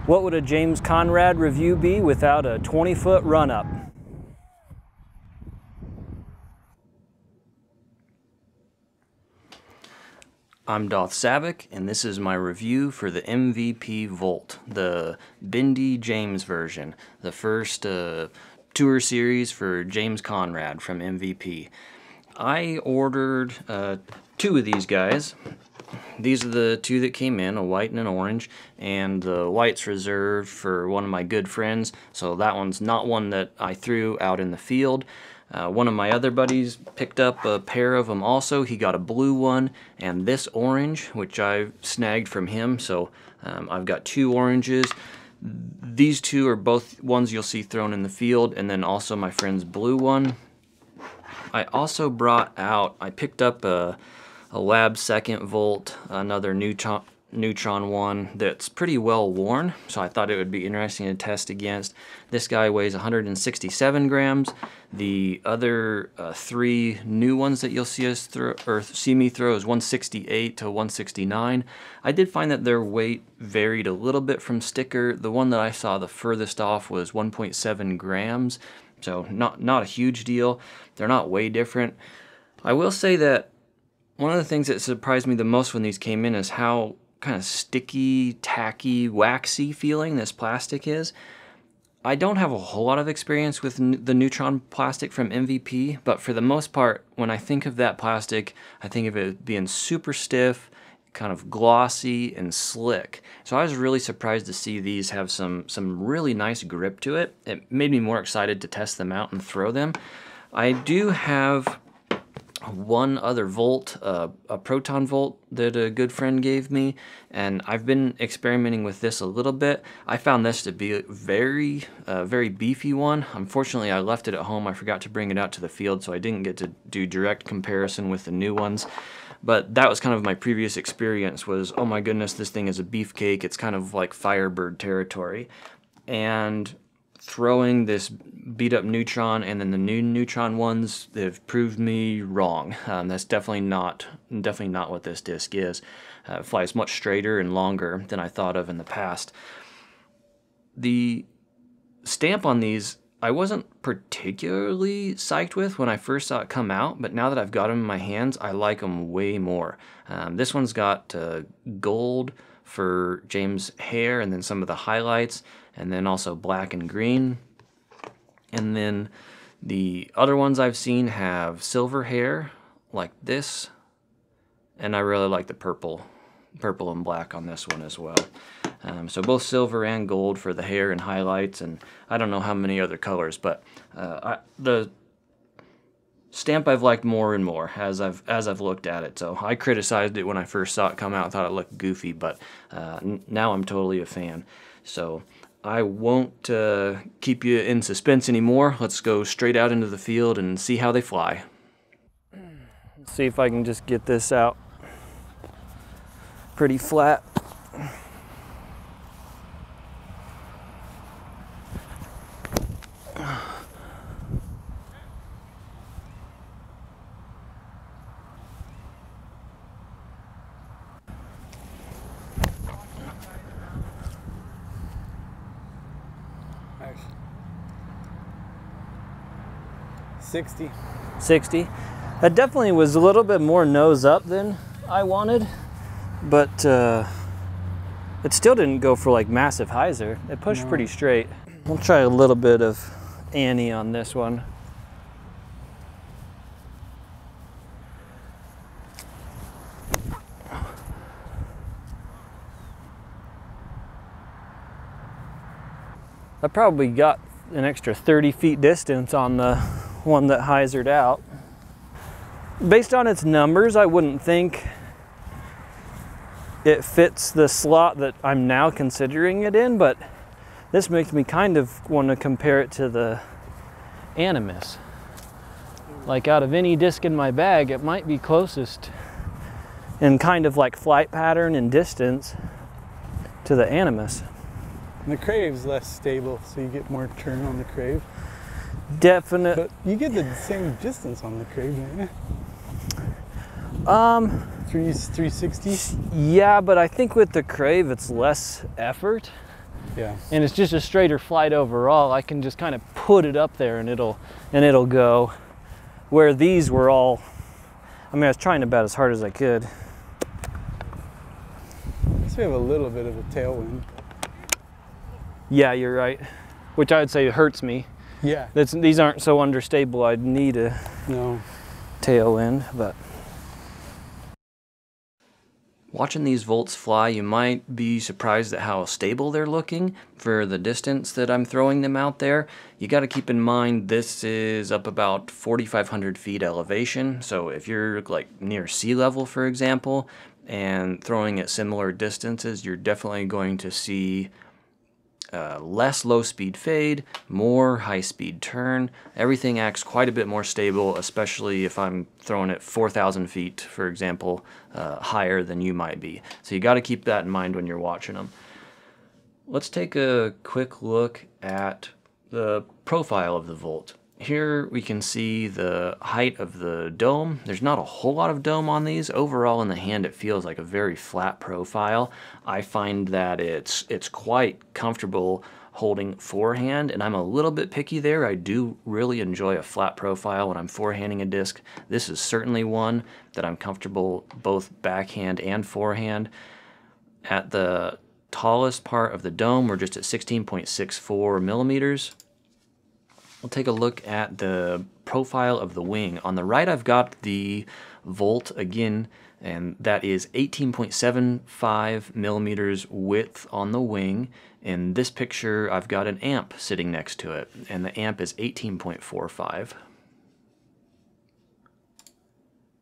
What would a James Conrad review be without a 20-foot run-up? I'm Doth Savick, and this is my review for the MVP Volt, the Bendy James version, the first tour series for James Conrad from MVP. I ordered 2 of these guys. These are the 2 that came in, a white and an orange, and the white's reserved for one of my good friends, so that one's not one that I threw out in the field. One of my other buddies picked up a pair of them also. He got a blue one and this orange, which I snagged from him, so I've got 2 oranges. These 2 are both ones you'll see thrown in the field, and then also my friend's blue one. I also brought out, I picked up a Lab Second Volt, another Neutron one that's pretty well worn, so I thought it would be interesting to test against. This guy weighs 167 grams. The other 3 new ones that you'll see us throw, or see me throw, is 168 to 169. I did find that their weight varied a little bit from sticker. The one that I saw the furthest off was 1.7 grams, so not a huge deal. They're not way different. I will say that one of the things that surprised me the most when these came in is how kind of sticky, tacky, waxy feeling this plastic is. I don't have a whole lot of experience with the Neutron plastic from MVP, but for the most part, when I think of that plastic, I think of it being super stiff, kind of glossy and slick. So I was really surprised to see these have some really nice grip to it. It made me more excited to test them out and throw them. I do have one other Volt, a Proton Volt that a good friend gave me, and I've been experimenting with this a little bit. I found this to be a very beefy one. Unfortunately, I left it at home. I forgot to bring it out to the field, so I didn't get to do direct comparison with the new ones. But that was kind of my previous experience was, oh my goodness, this thing is a beefcake. It's kind of like Firebird territory. And throwing this beat up Neutron and then the new Neutron ones, they've proved me wrong. That's definitely not what this disc is. It flies much straighter and longer than I thought of in the past. The stamp on these I wasn't particularly psyched with when I first saw it come out, but now that I've got them in my hands, I like them way more. This one's got gold for James' hair and then some of the highlights, and then also black and green. And then the other ones I've seen have silver hair like this, and I really like the purple and black on this one as well. So both silver and gold for the hair and highlights, and I don't know how many other colors, but the stamp I've liked more and more as I've looked at it. So I criticized it when I first saw it come out, thought it looked goofy, but now I'm totally a fan. So I won't keep you in suspense anymore. Let's go straight out into the field and see how they fly. Let's see if I can just get this out pretty flat. Nice. 60. 60. That definitely was a little bit more nose up than I wanted, but it still didn't go for like massive hyzer. It pushed pretty straight. We'll try a little bit of Annie on this one. I probably got an extra 30 feet distance on the one that hyzered out. Based on its numbers, I wouldn't think it fits the slot that I'm now considering it in, but this makes me kind of want to compare it to the Animus. Like out of any disc in my bag, it might be closest in kind of like flight pattern and distance to the Animus. And the Crave's less stable, so you get more turn on the Crave. Definite. But you get the same distance on the Crave, don't you? 360? Yeah, but I think with the Crave, it's less effort. Yeah. and it's just a straighter flight overall, I can just kind of put it up there and it'll go. Where these were all, I mean, I was trying about as hard as I could. So we have a little bit of a tailwind. Yeah, you're right. Which I would say hurts me. Yeah. These aren't so understable. I'd need a No. tailwind, but. Watching these volts fly, you might be surprised at how stable they're looking for the distance that I'm throwing them out there. You got to keep in mind this is up about 4,500 feet elevation, so if you're like near sea level, for example, and throwing at similar distances, you're definitely going to see less low-speed fade, more high-speed turn. Everything acts quite a bit more stable, especially if I'm throwing it 4,000 feet, for example, higher than you might be. So you got to keep that in mind when you're watching them. Let's take a quick look at the profile of the Volt. Here we can see the height of the dome. There's not a whole lot of dome on these. Overall in the hand it feels like a very flat profile. I find that it's quite comfortable holding forehand, and I'm a little bit picky there. I do really enjoy a flat profile when I'm forehanding a disc. This is certainly one that I'm comfortable both backhand and forehand. At the tallest part of the dome we're just at 16.64 millimeters. We'll take a look at the profile of the wing. On the right I've got the Volt again, and that is 18.75 millimeters width on the wing. In this picture I've got an amp sitting next to it, and the amp is 18.45.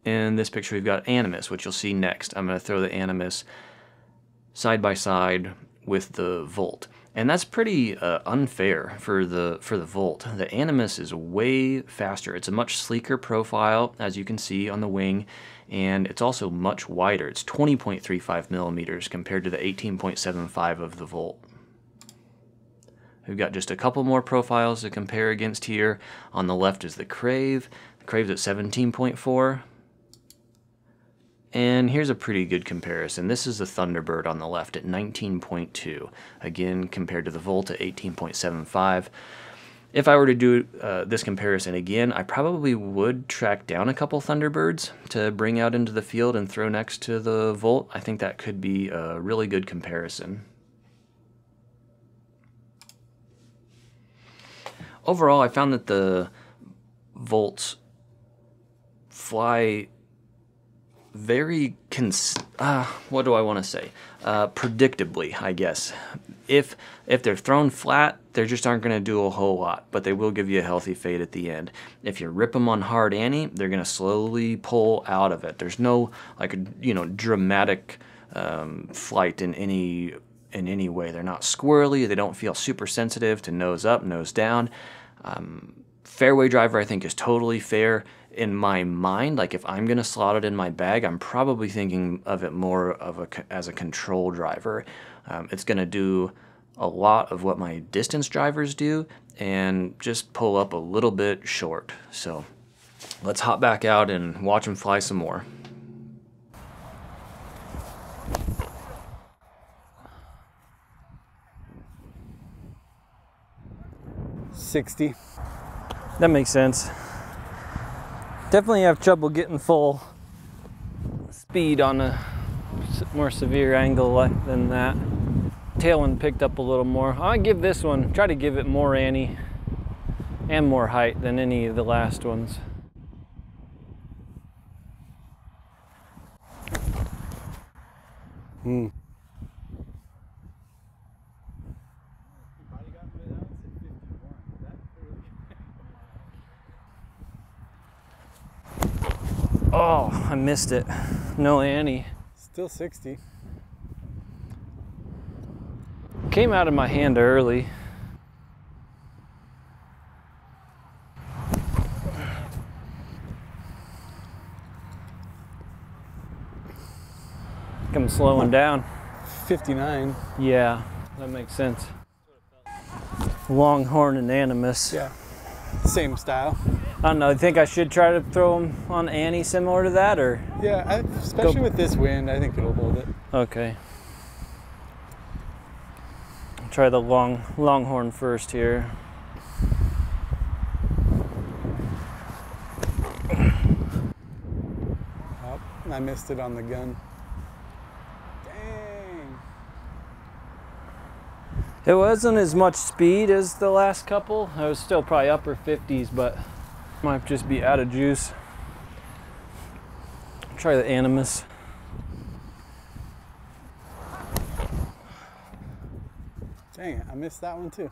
In this picture we've got Animus, which you'll see next. I'm going to throw the Animus side by side with the Volt. And that's pretty unfair for the Volt. The Animus is way faster. It's a much sleeker profile, as you can see on the wing, and it's also much wider. It's 20.35 millimeters compared to the 18.75 of the Volt. We've got just a couple more profiles to compare against here. On the left is the Crave. The Crave's at 17.4. And here's a pretty good comparison. This is the Thunderbird on the left at 19.2. Again, compared to the Volt at 18.75. If I were to do this comparison again, I probably would track down a couple Thunderbirds to bring out into the field and throw next to the Volt. I think that could be a really good comparison. Overall, I found that the Volts fly very, what do I want to say? Predictably, I guess. If they're thrown flat, they just aren't going to do a whole lot, but they will give you a healthy fade at the end. If you rip them on hard ante, they're going to slowly pull out of it. There's no dramatic flight in any way. They're not squirrely. They don't feel super sensitive to nose up, nose down. Fairway driver I think is totally fair. In my mind, like if I'm going to slot it in my bag, I'm probably thinking of it more of as a control driver. It's going to do a lot of what my distance drivers do and just pull up a little bit short. So let's hop back out and watch them fly some more. $60. That makes sense. Definitely have trouble getting full speed on a more severe angle than that. Tailwind picked up a little more. I give this one, try to give it more ante and more height than any of the last ones. Oh, I missed it. No ante. Still 60. Came out of my hand early. I'm slowing down. 59. Yeah, that makes sense. Longhorn and Animus. Yeah. Same style. I don't know, you think I should try to throw them on ante similar to that, or? Yeah, especially with this wind, I think it'll hold it. Okay. try the longhorn first here. Oh, I missed it on the gun. Dang. It wasn't as much speed as the last couple. I was still probably upper 50s, but might just be out of juice. Try the Animus. Dang it, I missed that one too.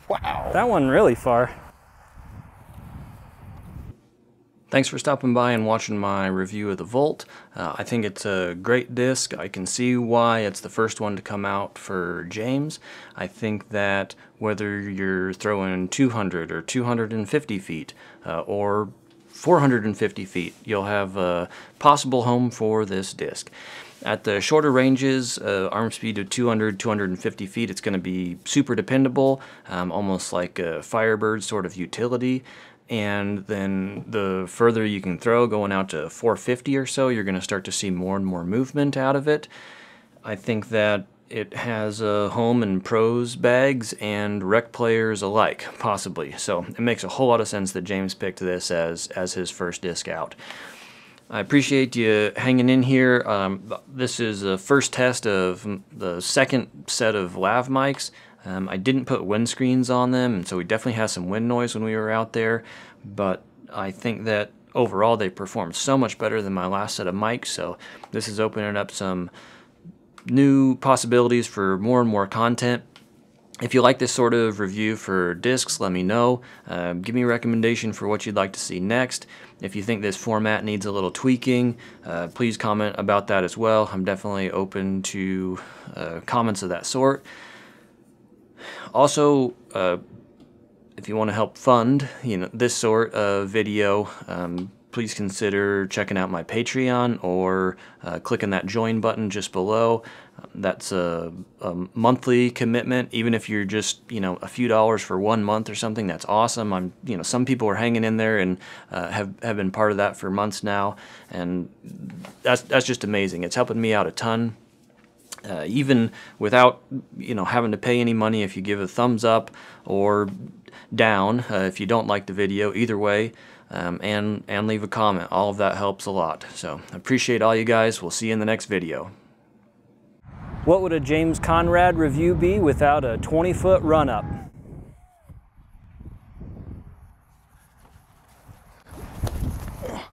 Wow. That one really far. Thanks for stopping by and watching my review of the Volt. I think it's a great disc. I can see why it's the first one to come out for James. I think that whether you're throwing 200 or 250 feet or 450 feet, you'll have a possible home for this disc. At the shorter ranges, arm speed of 200, 250 feet, it's going to be super dependable, almost like a Firebird sort of utility. And then the further you can throw, going out to 450 or so, you're going to start to see more and more movement out of it. I think that it has a home in pros bags and rec players alike, possibly. So it makes a whole lot of sense that James picked this as his first disc out. I appreciate you hanging in here. This is the first test of the second set of lav mics. I didn't put windscreens on them, and so we definitely had some wind noise when we were out there, but I think that overall they performed so much better than my last set of mics, so this is opening up some new possibilities for more and more content. If you like this sort of review for discs, let me know. Give me a recommendation for what you'd like to see next. If you think this format needs a little tweaking, please comment about that as well. I'm definitely open to comments of that sort. Also, if you want to help fund, this sort of video, please consider checking out my Patreon or clicking that join button just below. That's a monthly commitment. Even if you're just a few dollars for 1 month or something, that's awesome. Some people are hanging in there and have been part of that for months now, and that's just amazing. It's helping me out a ton. Even without having to pay any money, if you give a thumbs up or down if you don't like the video, either way, and leave a comment, all of that helps a lot. So I appreciate all you guys. We'll see you in the next video. What would a James Conrad review be without a 20-foot run-up?